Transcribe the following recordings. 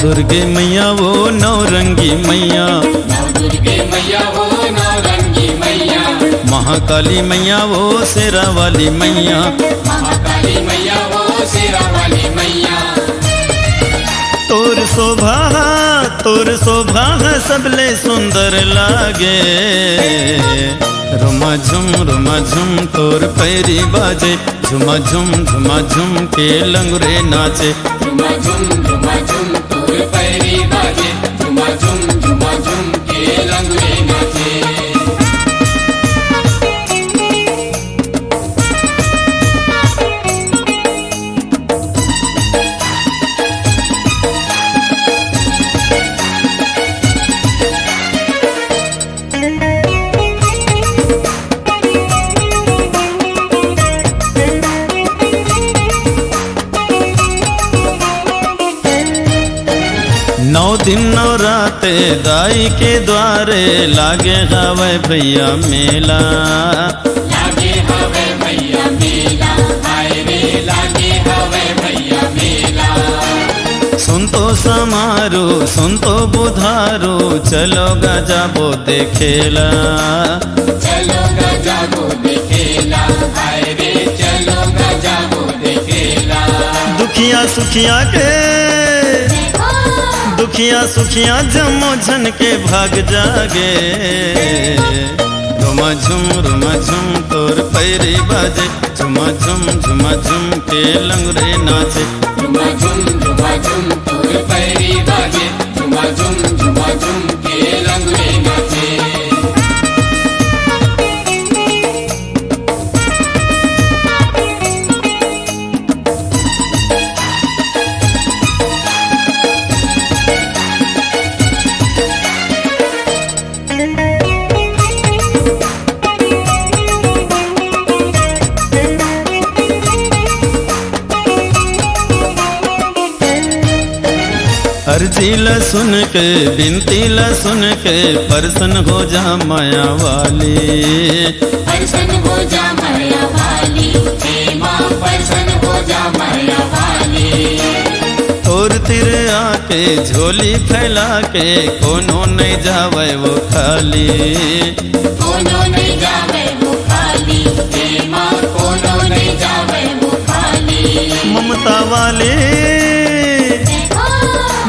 दुर्गे मैया वो नौरंगी मैया, दुर्गे मैया वो नौरंगी मैया, महाकाली मैया वो शेरा वाली मैया, महाकाली मैया वो शेरा वाली मैया। तोर शोभा सबले सुंदर लागे, रुमा झुम तोर पैरी बाजे, झुमा झुम के लंगरे नाचे, झुमा झुम तोर पैरी बाजे, झुमा झुम के लंगरे नाचे। नौ दिन नौ राते दाई के द्वारे लागे हवे भैया मेला, लागे हवे भैया मेला, हाय रे लागे हवे भैया मेला। सुन तो समारो सुन तो बुधारो, चलो गजाबो देखेला, चलो गजाबो देखेला, हाय रे चलो गजाबो देखेला। दुखिया सुखिया जमो झन के भाग जागे, रुमा झुम तोर पैरी बाजे, झुमा झुम के लंगरे नाचे, झुमा झुम तोर पैरी बाजे, झुमा झुम के लंगरे नाचे। अर्जी ला सुन के बिनती ला सुन के, परसन हो जा माया वाली, परसन हो जा माया वाली, हे माँ परसन हो जा माया वाली। और तिर आके झोली फैला के, कोनो नहीं जावे वो खाली, कोनो नहीं जावे वो खाली, हे माँ कोनो नहीं जावे वो खाली।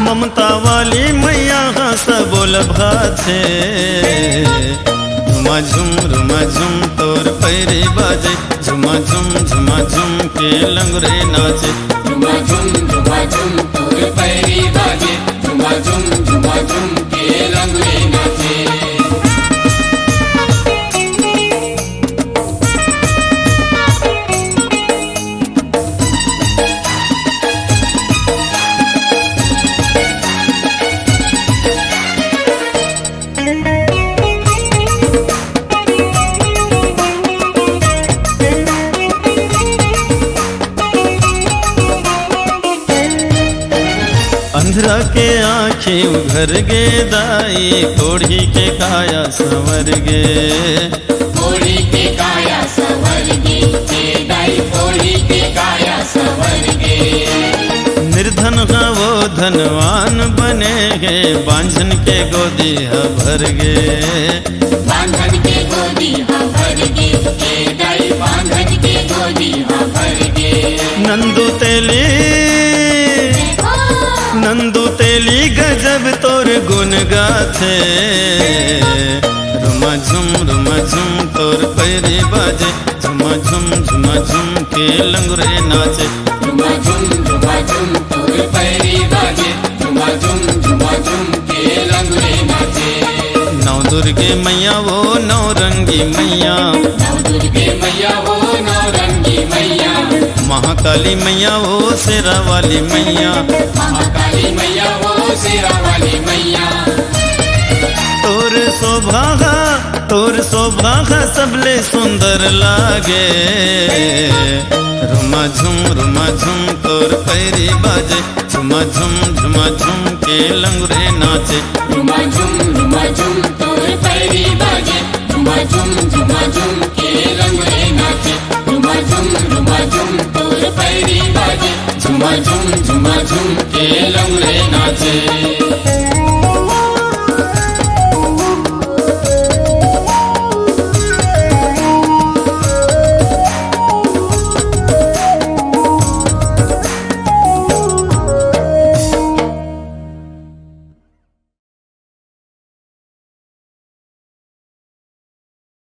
ममता वाली मैया हंस बोल भाथे, झुमा झुम तोर पैरी बाजे, झुमा झुम के लंगरे नाचे, झुमा झुम तोर पैरी बाजे, झुमा झुम के लंगरे नाचे। अंधरा के आँखें उघर गे दाई, कोढ़ी के काया संवर गे, कोढ़ी के काया संवर गे, दाई कोढ़ी के काया संवर गे। निर्धन हा वो धनवान बने गे, बांझन के गोदी हा भर गे, बांधन के गोदी हा भर गे, दाई बांधन के गोदी हा भर गे। नंदू तेली गजब तोर गुन गाथे, रुमा झुम तोर पैरी बाजे, झुमा झुम के लंगरे नाचे, झुमा झुम तोर पैरी बाजे, झुमा झुम के लंगरे नाचे। नौ दुर्गे मैया वो नौरंगी मैया, नौ दुर्गे मैया वो नौरंगी मैया, महाकाली मैया वो शेरा वाली मैया, महाकाली मैया वो शेरा वाली मैया। तोर तोर शोभा सबले सुंदर लागे रुमा झुम तोर पैरी बाजे झुमा झुम के लंगरे नाचे रुमा झुम तोर पैरी बाजे झुमा झुम के लंगरे नाचे रुमा झुम तोर पैरी बाजे झुमा झुम के लंगरे नाचे।